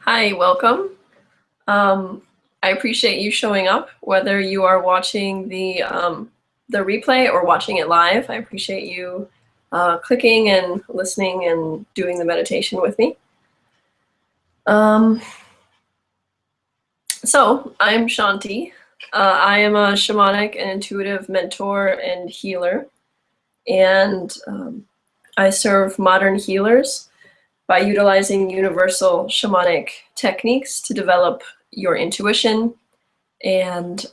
Hi, welcome. I appreciate you showing up, whether you are watching the replay or watching it live. I appreciate you clicking and listening and doing the meditation with me. So I'm Shanti. I am a shamanic and intuitive mentor and healer, and I serve modern healers by utilizing universal shamanic techniques to develop your intuition and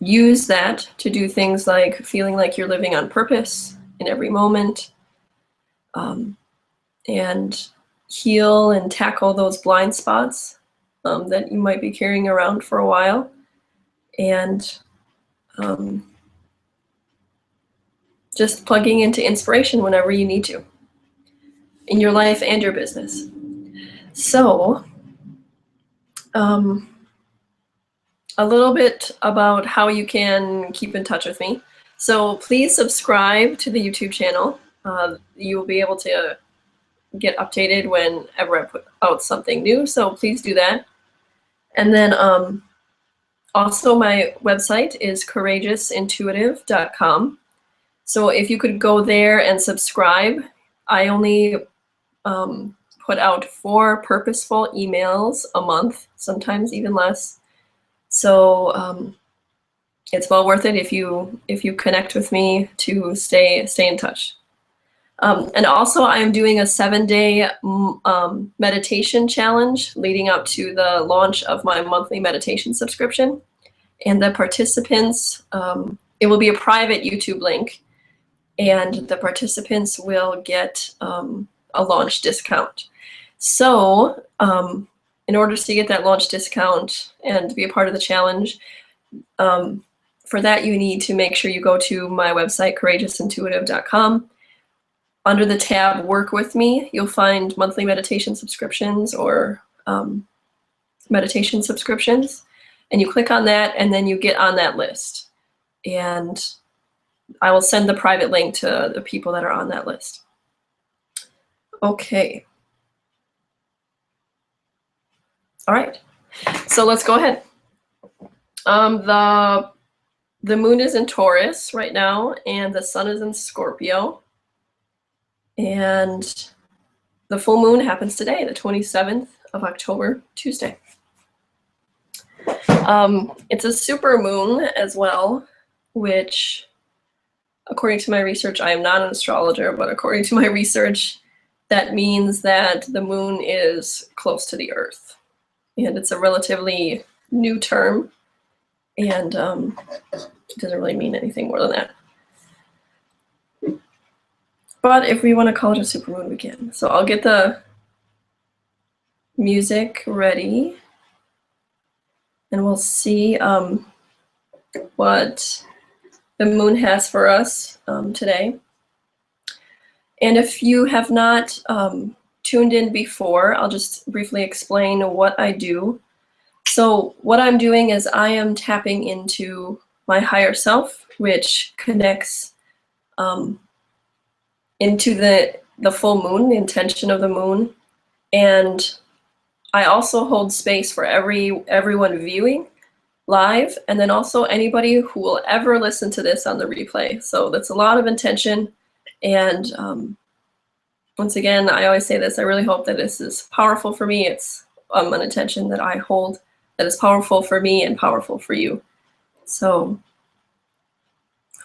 use that to do things like feeling like you're living on purpose in every moment, and heal and tackle those blind spots that you might be carrying around for a while, and just plugging into inspiration whenever you need to in your life and your business. So a little bit about how you can keep in touch with me. So please subscribe to the YouTube channel. You will be able to get updated whenever I put out something new, so please do that. And then also my website is courageousintuitive.com. So if you could go there and subscribe, I only put out 4 purposeful emails a month, sometimes even less. So it's well worth it if you connect with me to stay in touch. And also, I am doing a 7-day meditation challenge leading up to the launch of my monthly meditation subscription. And the participants, it will be a private YouTube link, and the participants will get a launch discount. So in order to get that launch discount and to be a part of the challenge, for that you need to make sure you go to my website, courageousintuitive.com. Under the tab Work With Me, you'll find monthly meditation subscriptions or meditation subscriptions. And you click on that, and then you get on that list. And I will send the private link to the people that are on that list. Okay. All right. So let's go ahead. The moon is in Taurus right now, and the sun is in Scorpio. And the full moon happens today, the 27th of October, Tuesday. It's a super moon as well, which, according to my research, I am not an astrologer, but according to my research, that means that the moon is close to the Earth. And it's a relatively new term, and it doesn't really mean anything more than that. But if we want to call it a supermoon, we can. So I'll get the music ready, and we'll see what the moon has for us today. And if you have not tuned in before, I'll just briefly explain what I do. So what I'm doing is I am tapping into my higher self, which connects into the full moon, the intention of the moon. And I also hold space for everyone viewing live, and then also anybody who will ever listen to this on the replay. So that's a lot of intention. And once again, I always say this, I really hope that this is powerful for me. It's an intention that I hold that is powerful for me and powerful for you. So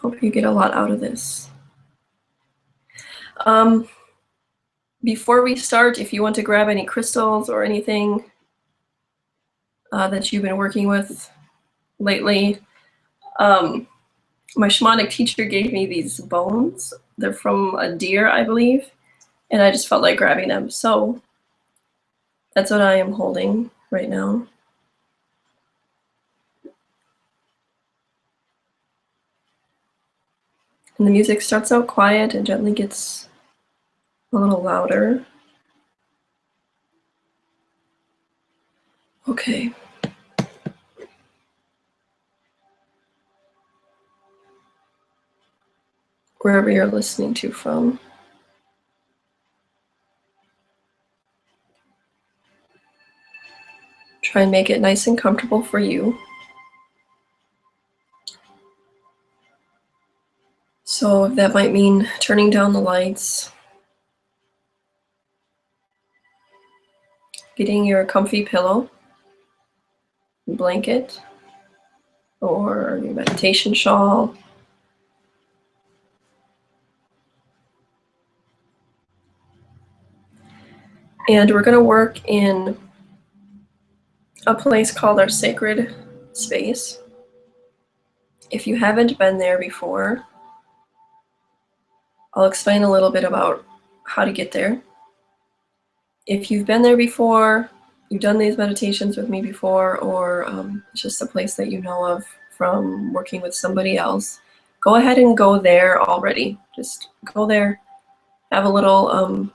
hope you get a lot out of this. Before we start, if you want to grab any crystals or anything that you've been working with lately, my shamanic teacher gave me these bones. They're from a deer, I believe, and I just felt like grabbing them. So that's what I am holding right now. And the music starts out quiet and gently gets a little louder. Okay. Wherever you're listening to from. Try and make it nice and comfortable for you. So that might mean turning down the lights, getting your comfy pillow, blanket, or your meditation shawl. And we're going to work in a place called our sacred space. If you haven't been there before, I'll explain a little bit about how to get there. If you've been there before, you've done these meditations with me before, or it's just a place that you know of from working with somebody else, go ahead and go there already. Just go there, have a little,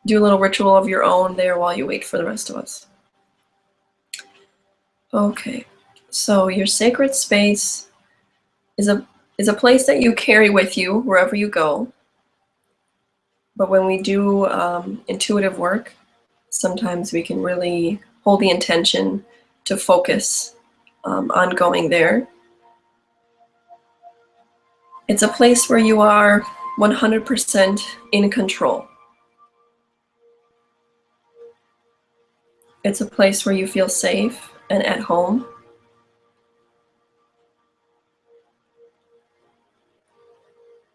do a little ritual of your own there while you wait for the rest of us. Okay, so your sacred space is a place that you carry with you wherever you go. But when we do intuitive work, sometimes we can really hold the intention to focus on going there. It's a place where you are 100% in control. It's a place where you feel safe and at home.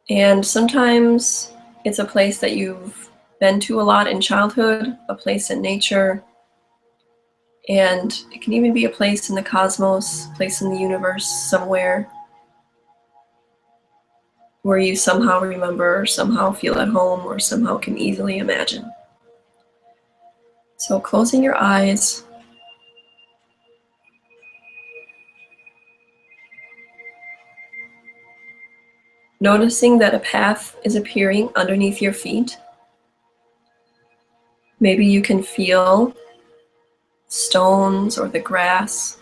And sometimes it's a place that you've been to a lot in childhood, a place in nature, and it can even be a place in the cosmos, a place in the universe somewhere where you somehow remember, or somehow feel at home, or somehow can easily imagine. So closing your eyes, noticing that a path is appearing underneath your feet. Maybe you can feel stones or the grass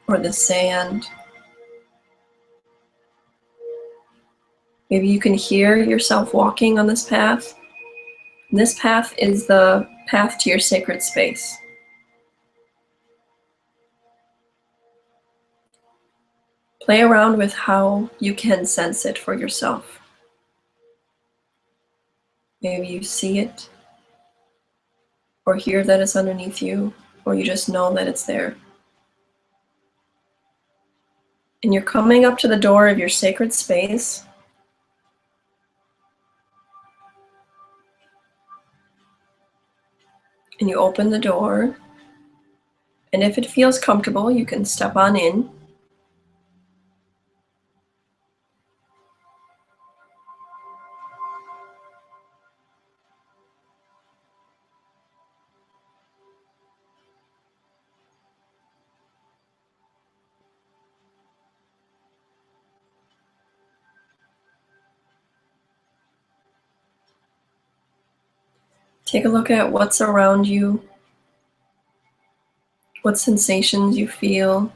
or the sand. Maybe you can hear yourself walking on this path. And this path is the path to your sacred space. Play around with how you can sense it for yourself. Maybe you see it, or hear that it's underneath you, or you just know that it's there. And you're coming up to the door of your sacred space. And you open the door. And if it feels comfortable, you can step on in. Take a look at what's around you, what sensations you feel.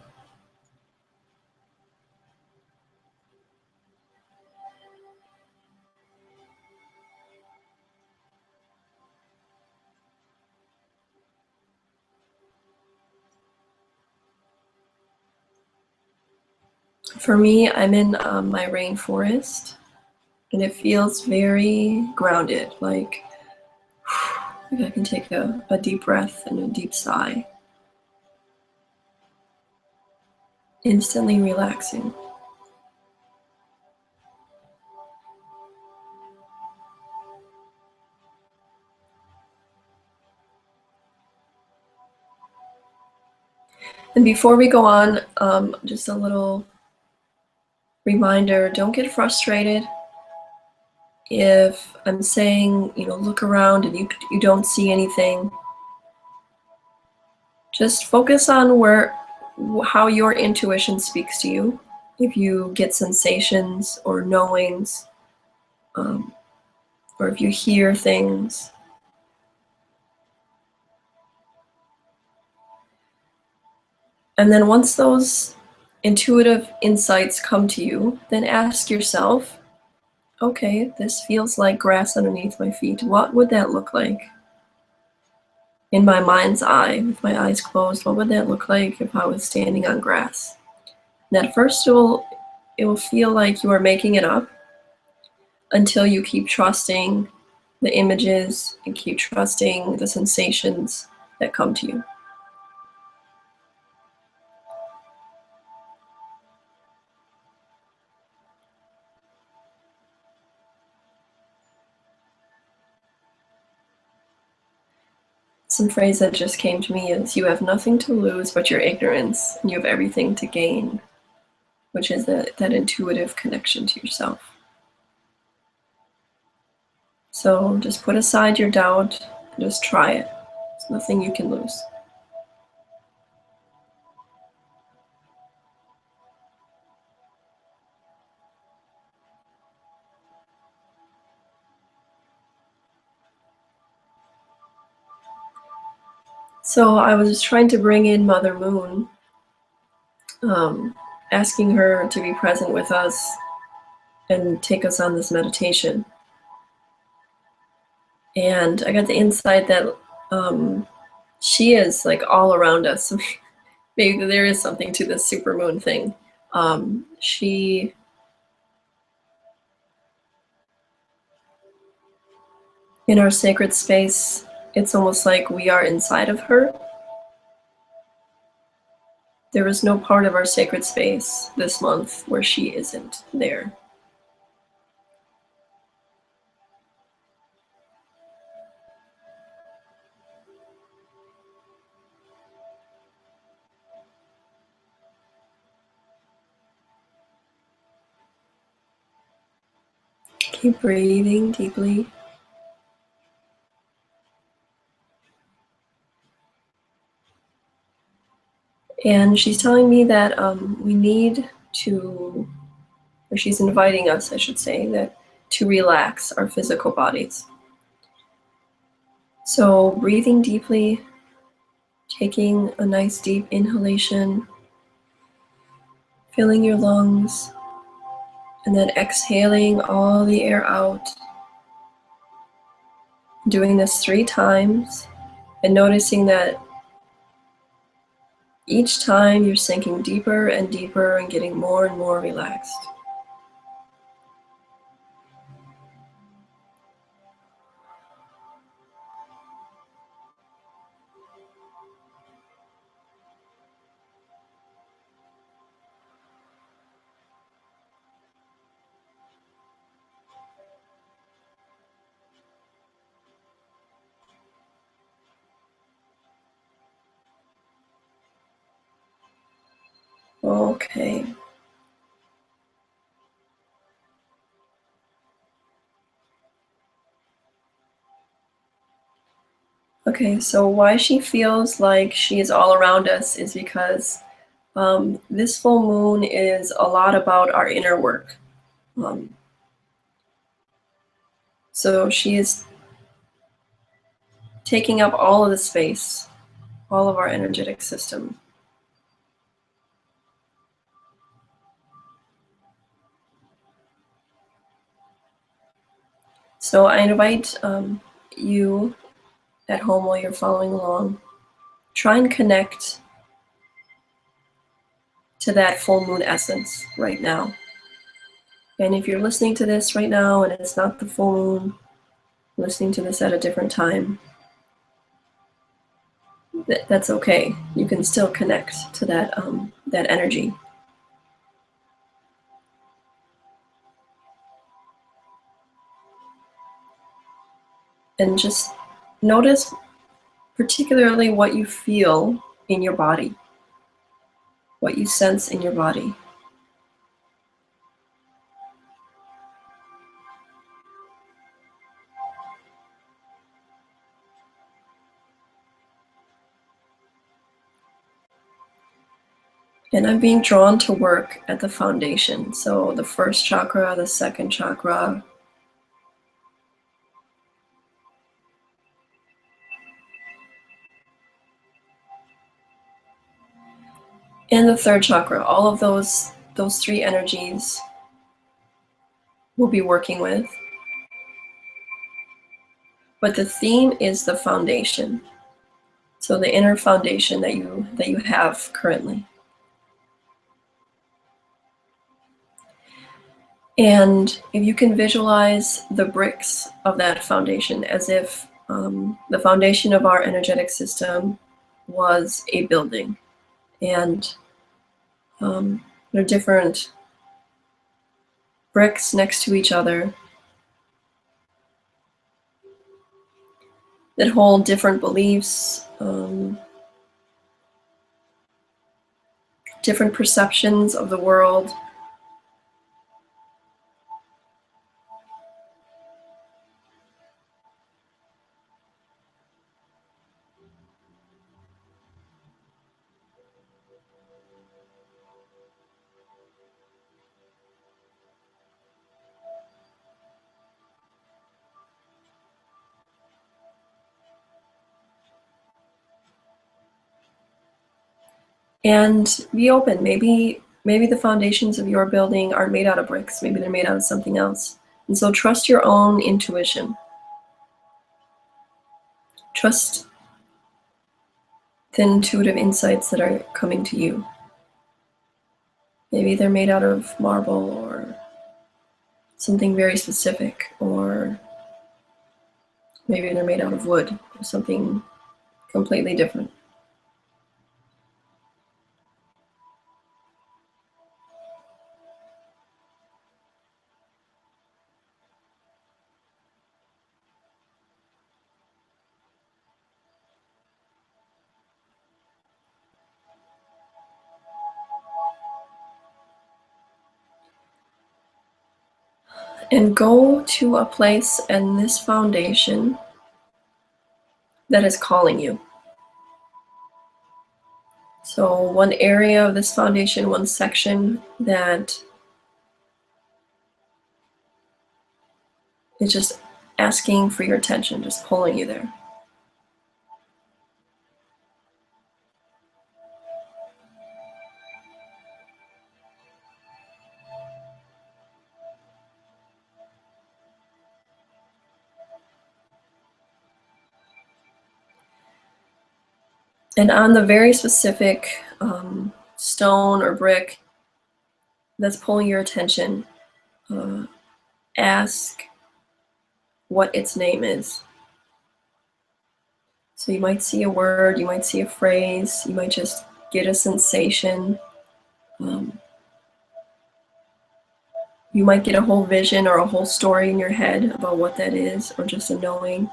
For me, I'm in my rainforest, and it feels very grounded, like I can take a deep breath and a deep sigh. Instantly relaxing. And before we go on, just a little reminder, don't get frustrated if I'm saying, look around and you don't see anything. Just focus on how your intuition speaks to you. If you get sensations or knowings, or if you hear things. And then once those intuitive insights come to you, then ask yourself, okay, this feels like grass underneath my feet. What would that look like? in my mind's eye, with my eyes closed, what would that look like if I was standing on grass? And at first it will feel like you are making it up until you keep trusting the images and keep trusting the sensations that come to you. Some phrase that just came to me is, you have nothing to lose but your ignorance, and you have everything to gain, which is that intuitive connection to yourself. So just put aside your doubt and just try it. There's nothing you can lose. So I was trying to bring in Mother Moon, asking her to be present with us and take us on this meditation. And I got the insight that she is like all around us. Maybe there is something to this supermoon thing. She in our sacred space, it's almost like we are inside of her. There is no part of our sacred space this month where she isn't there. Keep breathing deeply. And she's telling me that we need to, or she's inviting us, I should say, that to relax our physical bodies. So breathing deeply, taking a nice deep inhalation, filling your lungs, and then exhaling all the air out. Doing this 3 times and noticing that each time you're sinking deeper and deeper and getting more and more relaxed. Okay. Okay, so why she feels like she is all around us is because this full moon is a lot about our inner work. So she is taking up all of the space, all of our energetic system. So I invite you at home while you're following along, try and connect to that full moon essence right now. And if you're listening to this right now and it's not the full moon, listening to this at a different time, that's okay. You can still connect to that that energy. And just notice particularly what you feel in your body, what you sense in your body. And I'm being drawn to work at the foundation. So the first chakra, the second chakra, and the third chakra. All of those 3 energies we'll be working with. But the theme is the foundation. So the inner foundation that you have currently. And if you can visualize the bricks of that foundation as if the foundation of our energetic system was a building, and there are different bricks next to each other that hold different beliefs, different perceptions of the world. And be open. Maybe the foundations of your building aren't made out of bricks. Maybe they're made out of something else. And so trust your own intuition. Trust the intuitive insights that are coming to you. Maybe they're made out of marble or something very specific, or maybe they're made out of wood or something completely different. And go to a place in this foundation that is calling you. So one area of this foundation, one section that is just asking for your attention, just pulling you there. And on the very specific stone or brick that's pulling your attention, ask what its name is. So you might see a word, you might see a phrase, you might just get a sensation. You might get a whole vision or a whole story in your head about what that is, or just a knowing.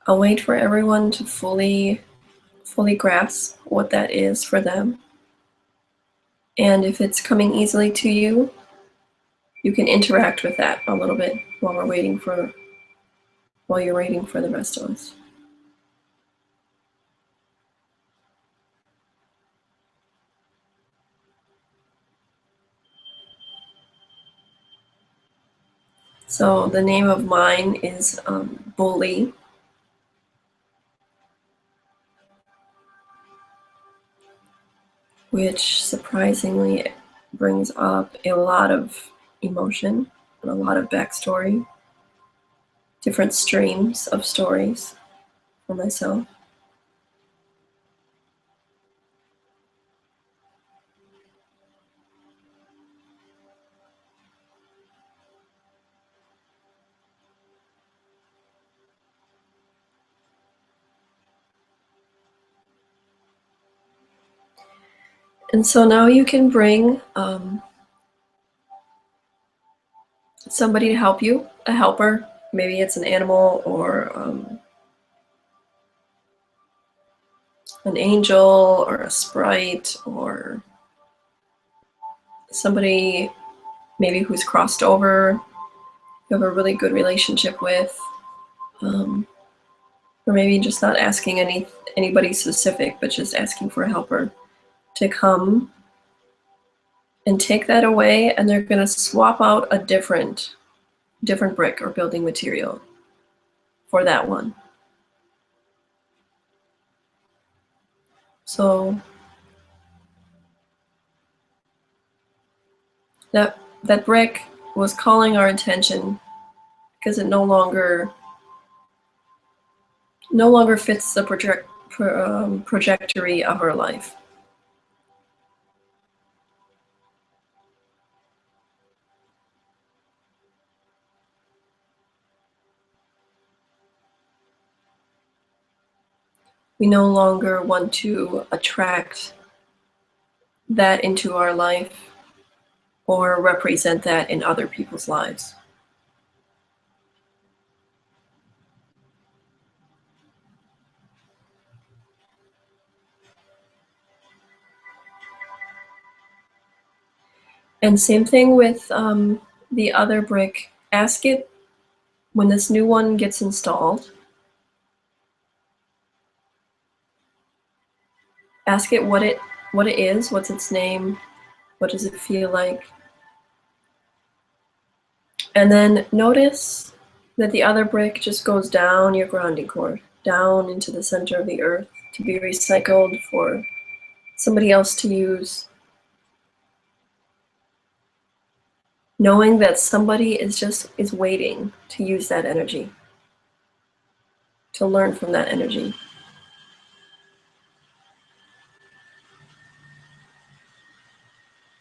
I'll wait for everyone to fully grasp what that is for them. And if it's coming easily to you, you can interact with that a little bit while you're waiting for the rest of us. So the name of mine is Bully. Which surprisingly brings up a lot of emotion and a lot of backstory, different streams of stories for myself. And so now you can bring somebody to help you, a helper. Maybe it's an animal or an angel or a sprite or somebody maybe who's crossed over, you have a really good relationship with. Or maybe just not asking anybody specific, but just asking for a helper to come and take that away, and they're going to swap out a different brick or building material for that one. So that brick was calling our attention because it no longer fits the trajectory of our life. We no longer want to attract that into our life or represent that in other people's lives. And same thing with the other brick. Ask it when this new one gets installed. Ask it what it is, what's its name, what does it feel like? And then notice that the other brick just goes down your grounding cord, down into the center of the earth to be recycled for somebody else to use. Knowing that somebody is waiting to use that energy, to learn from that energy.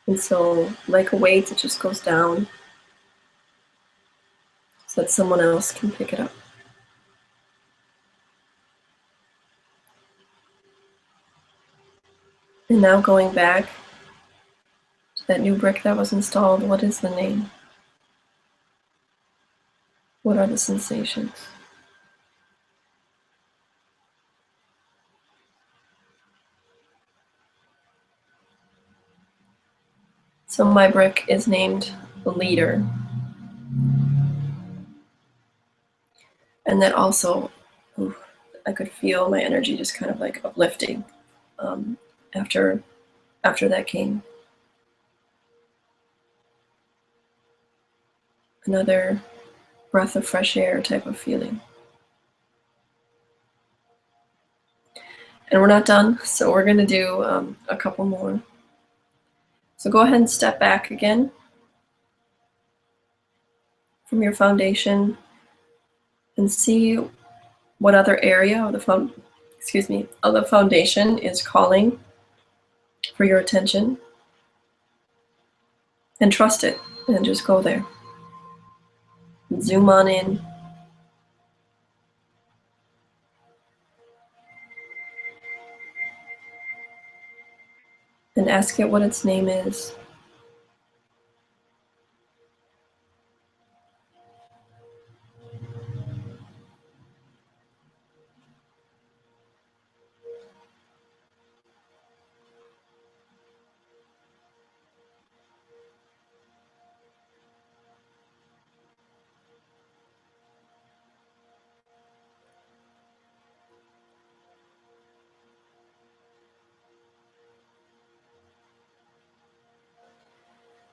And so, like a weight, it just goes down so that someone else can pick it up. And now going back to that new brick that was installed, what is the name? What are the sensations? So my brick is named the leader. And that also, I could feel my energy just kind of like uplifting after that came. Another breath of fresh air type of feeling. And we're not done, so we're going to do a couple more. So go ahead and step back again from your foundation and see what other area of the foundation is calling for your attention, and trust it, and just go there. Zoom on in. And ask it what its name is.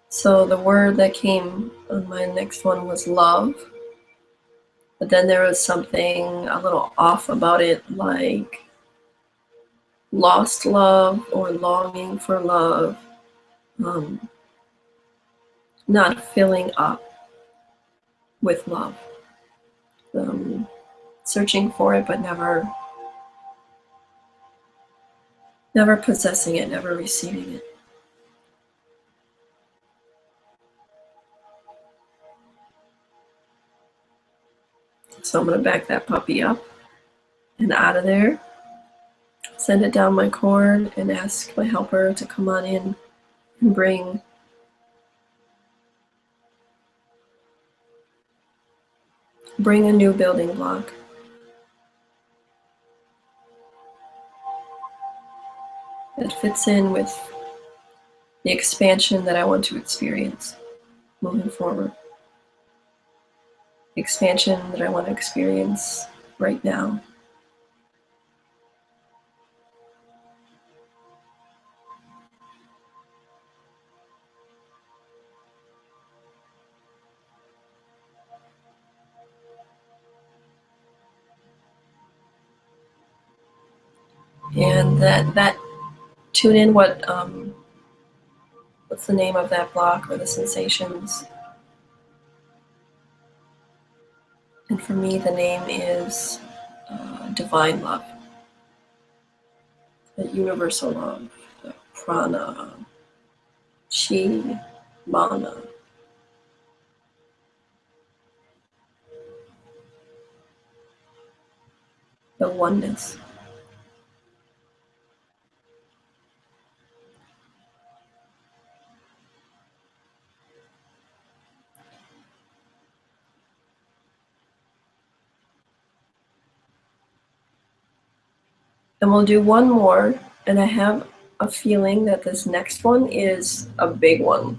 So the word that came on my next one was love. But then there was something a little off about it, like lost love or longing for love, not filling up with love, searching for it but never possessing it, never receiving it. So I'm going to back that puppy up and out of there, send it down my cord, and ask my helper to come on in and bring a new building block. That fits in with the expansion that I want to experience moving forward. The expansion that I want to experience right now And that tune in what's the name of that block or the sensations. And for me, the name is divine love, the universal love, the prana, chi, mana. The oneness. And we'll do one more, and I have a feeling that this next one is a big one.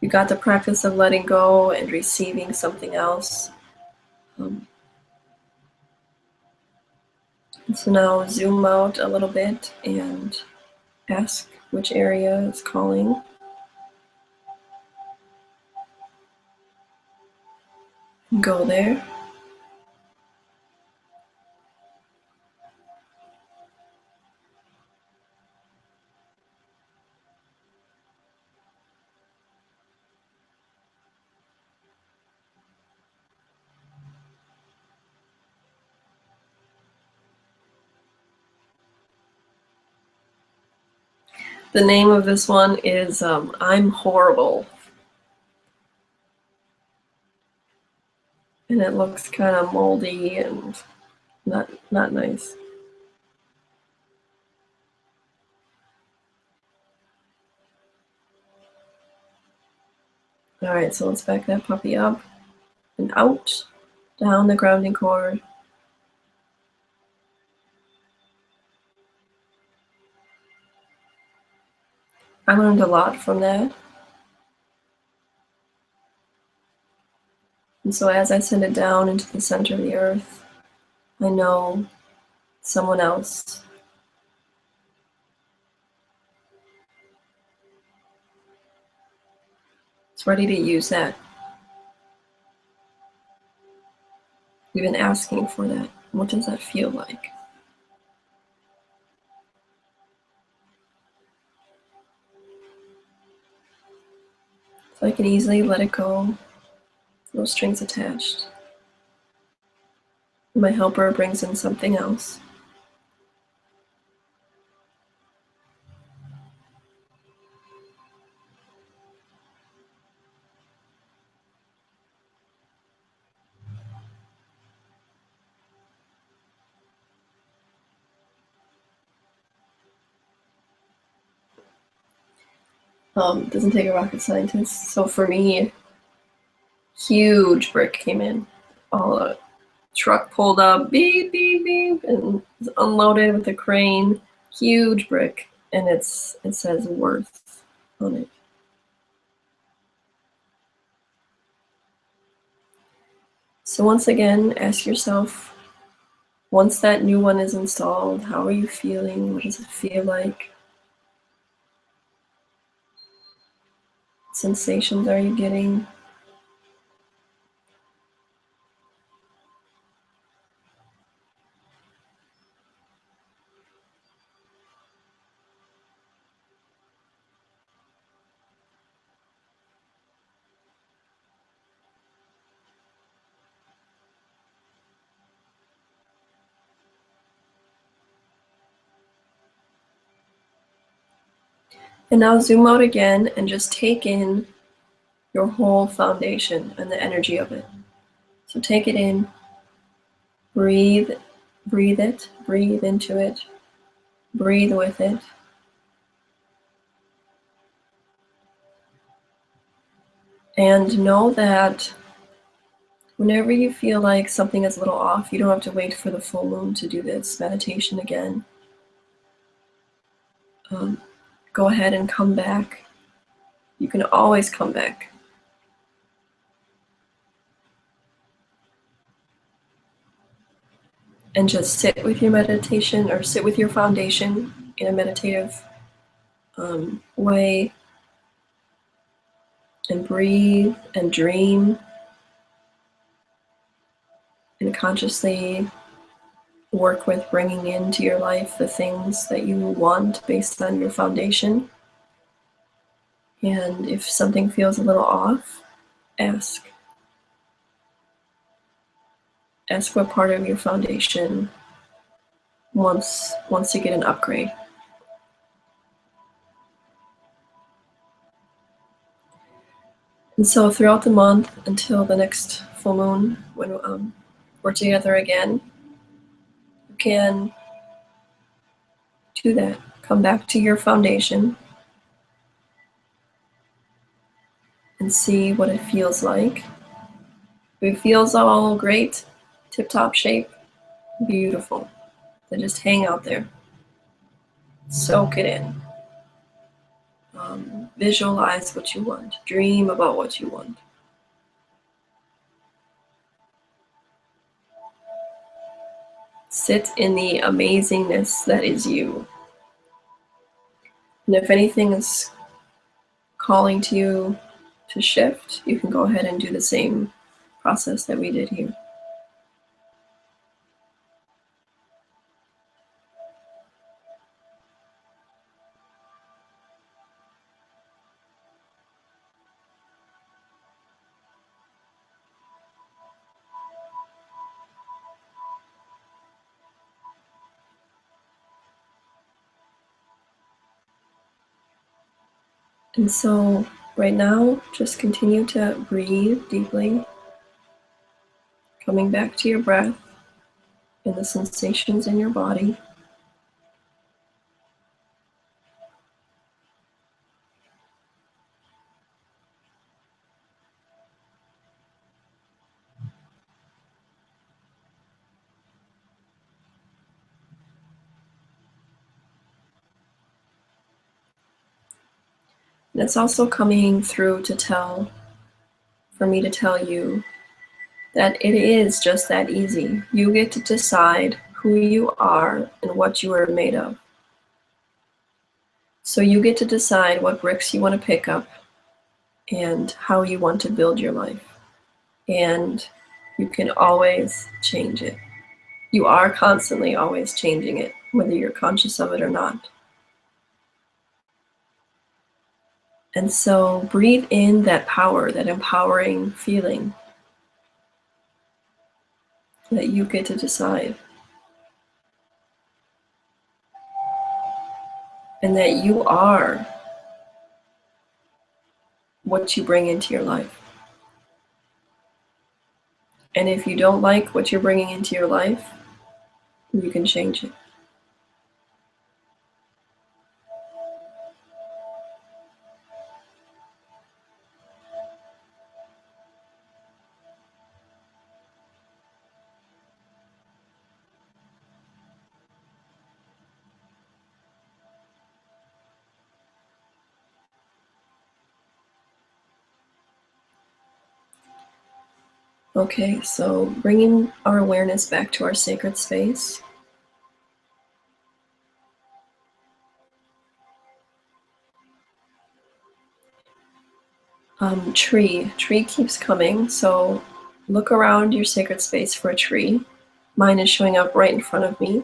You got the practice of letting go and receiving something else. And so now zoom out a little bit and ask which area is calling. Go there. The name of this one is I'm Horrible. And it looks kind of moldy and not nice. All right, so let's back that puppy up and out, down the grounding cord. I learned a lot from that. And so as I send it down into the center of the earth, I know someone else is ready to use that. We've been asking for that. What does that feel like? So I can easily let it go, no strings attached. My helper brings in something else. Doesn't take a rocket scientist. So for me, huge brick came in. All a truck pulled up, beep, beep, beep, and was unloaded with a crane. Huge brick, and it says worth on it. So once again, ask yourself, once that new one is installed, how are you feeling? What does it feel like? What sensations are you getting? And now zoom out again and just take in your whole foundation and the energy of it. So take it in, breathe it, breathe into it, breathe with it. And know that whenever you feel like something is a little off, you don't have to wait for the full moon to do this meditation again. Go ahead and come back. You can always come back. And just sit with your meditation or sit with your foundation in a meditative way. and breathe and dream and consciously work with bringing into your life the things that you want based on your foundation. And if something feels a little off, ask. Ask what part of your foundation wants to get an upgrade. And so throughout the month until the next full moon, when we're together again, you can do that. Come back to your foundation and see what it feels like. If it feels all great, tip-top shape, beautiful, then just hang out there. Soak it in. Visualize what you want. Dream about what you want. Sit in the amazingness that is you. And if anything is calling to you to shift, you can go ahead and do the same process that we did here. And so right now, just continue to breathe deeply, coming back to your breath and the sensations in your body. And it's also coming through for me to tell you that it is just that easy. You get to decide who you are and what you are made of. So you get to decide what bricks you want to pick up and how you want to build your life. And you can always change it. You are constantly always changing it, whether you're conscious of it or not. And so breathe in that power, that empowering feeling that you get to decide. And that you are what you bring into your life. And if you don't like what you're bringing into your life, you can change it. Okay, so bringing our awareness back to our sacred space. Tree keeps coming, so look around your sacred space for a tree. Mine is showing up right in front of me.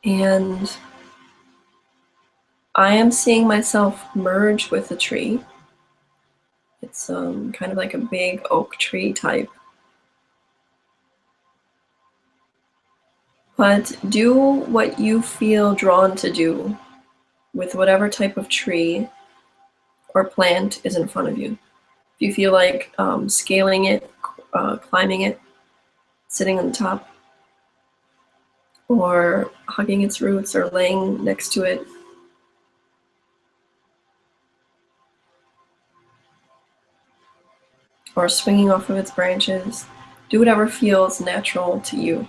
And I am seeing myself merge with the tree. It's kind of like a big oak tree type. But do what you feel drawn to do with whatever type of tree or plant is in front of you. If you feel like scaling it, climbing it, sitting on the top, or hugging its roots or laying next to it, or swinging off of its branches, do whatever feels natural to you.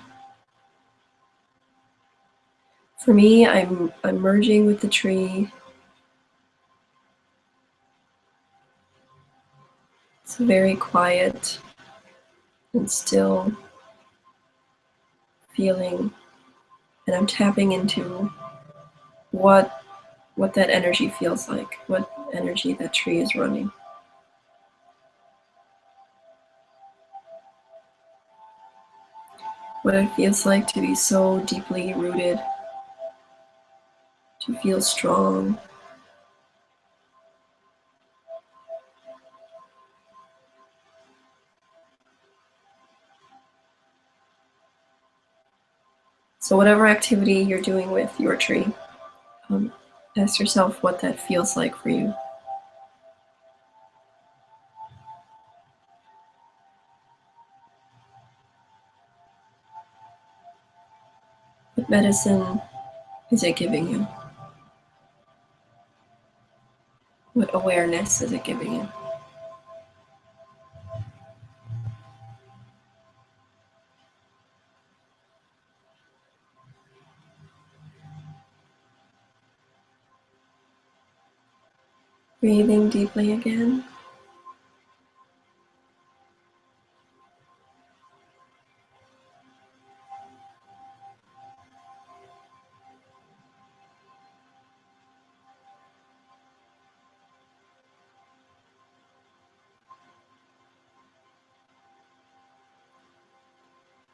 For me, I'm merging with the tree. It's very quiet and still feeling And I'm tapping into what that energy feels like, what energy that tree is running. What it feels like to be so deeply rooted, to feel strong. So whatever activity you're doing with your tree, ask yourself what that feels like for you. What medicine is it giving you? What awareness is it giving you? Breathing deeply again.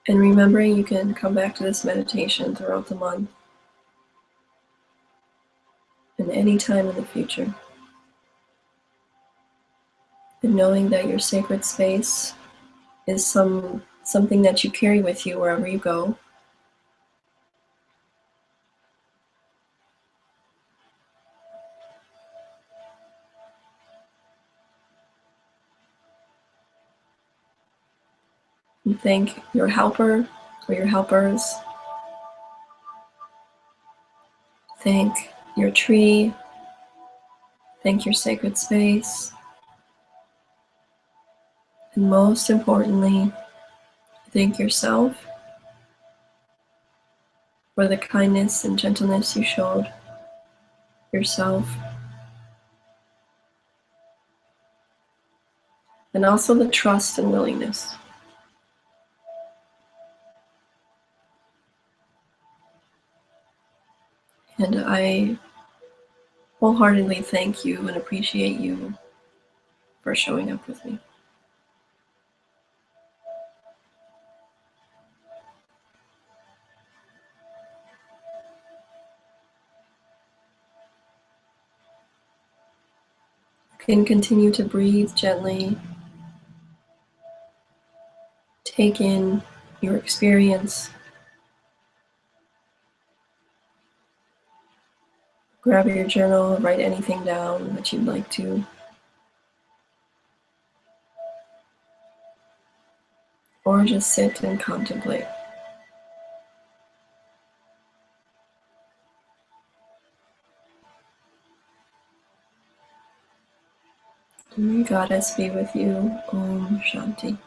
And remembering you can come back to this meditation throughout the month and any time in the future. And knowing that your sacred space is something that you carry with you wherever you go. And thank your helper or your helpers. Thank your tree. Thank your sacred space. And most importantly, thank yourself for the kindness and gentleness you showed yourself. And also the trust and willingness. And I wholeheartedly thank you and appreciate you for showing up with me. You can continue to breathe gently. Take in your experience. Grab your journal, write anything down that you'd like to. Or just sit and contemplate. And may Goddess be with you. Om Shanti.